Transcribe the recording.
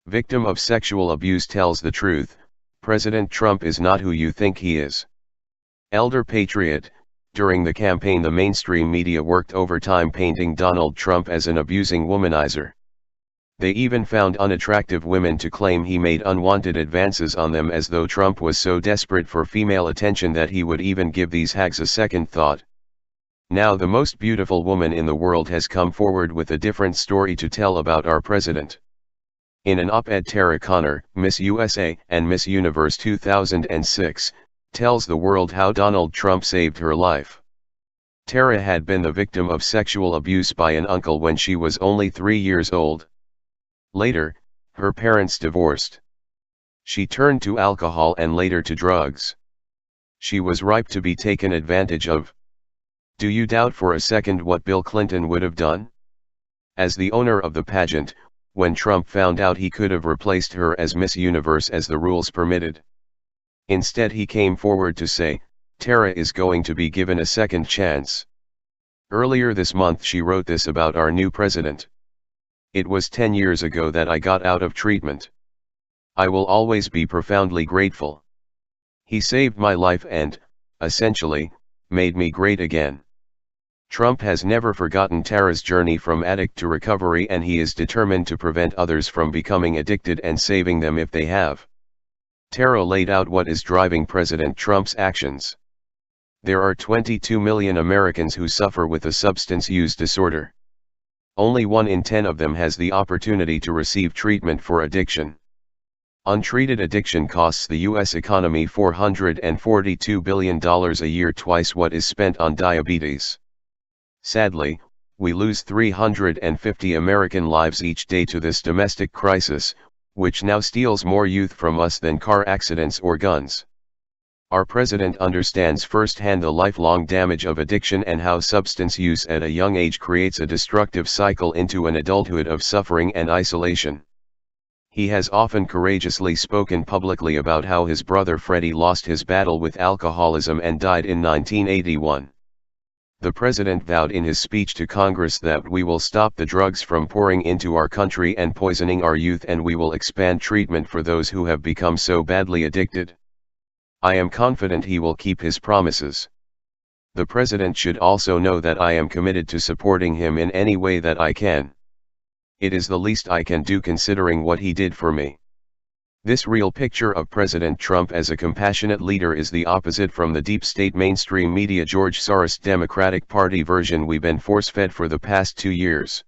Victim of sexual abuse tells the truth, President Trump is not who you think he is. Elder Patriot, during the campaign the mainstream media worked overtime painting Donald Trump as an abusing womanizer. They even found unattractive women to claim he made unwanted advances on them, as though Trump was so desperate for female attention that he would even give these hags a second thought. Now the most beautiful woman in the world has come forward with a different story to tell about our president. In an op-ed, Tara Conner, Miss USA and Miss Universe 2006, tells the world how Donald Trump saved her life. Tara had been the victim of sexual abuse by an uncle when she was only 3 years old. Later, her parents divorced. She turned to alcohol and later to drugs. She was ripe to be taken advantage of. Do you doubt for a second what Bill Clinton would have done? As the owner of the pageant, when Trump found out, he could have replaced her as Miss Universe as the rules permitted. Instead he came forward to say, Tara is going to be given a second chance. Earlier this month she wrote this about our new president. It was 10 years ago that I got out of treatment. I will always be profoundly grateful. He saved my life and, essentially, made me great again. Trump has never forgotten Tara's journey from addict to recovery, and he is determined to prevent others from becoming addicted and saving them if they have. Tara laid out what is driving President Trump's actions. There are 22 million Americans who suffer with a substance use disorder. Only 1 in 10 of them has the opportunity to receive treatment for addiction. Untreated addiction costs the U.S. economy $442 billion a year, twice what is spent on diabetes. Sadly, we lose 350 American lives each day to this domestic crisis, which now steals more youth from us than car accidents or guns. Our president understands firsthand the lifelong damage of addiction and how substance use at a young age creates a destructive cycle into an adulthood of suffering and isolation. He has often courageously spoken publicly about how his brother Freddie lost his battle with alcoholism and died in 1981. The president vowed in his speech to Congress that we will stop the drugs from pouring into our country and poisoning our youth, and we will expand treatment for those who have become so badly addicted. I am confident he will keep his promises. The president should also know that I am committed to supporting him in any way that I can. It is the least I can do considering what he did for me. This real picture of President Trump as a compassionate leader is the opposite from the deep state mainstream media George Soros Democratic Party version we've been force-fed for the past 2 years.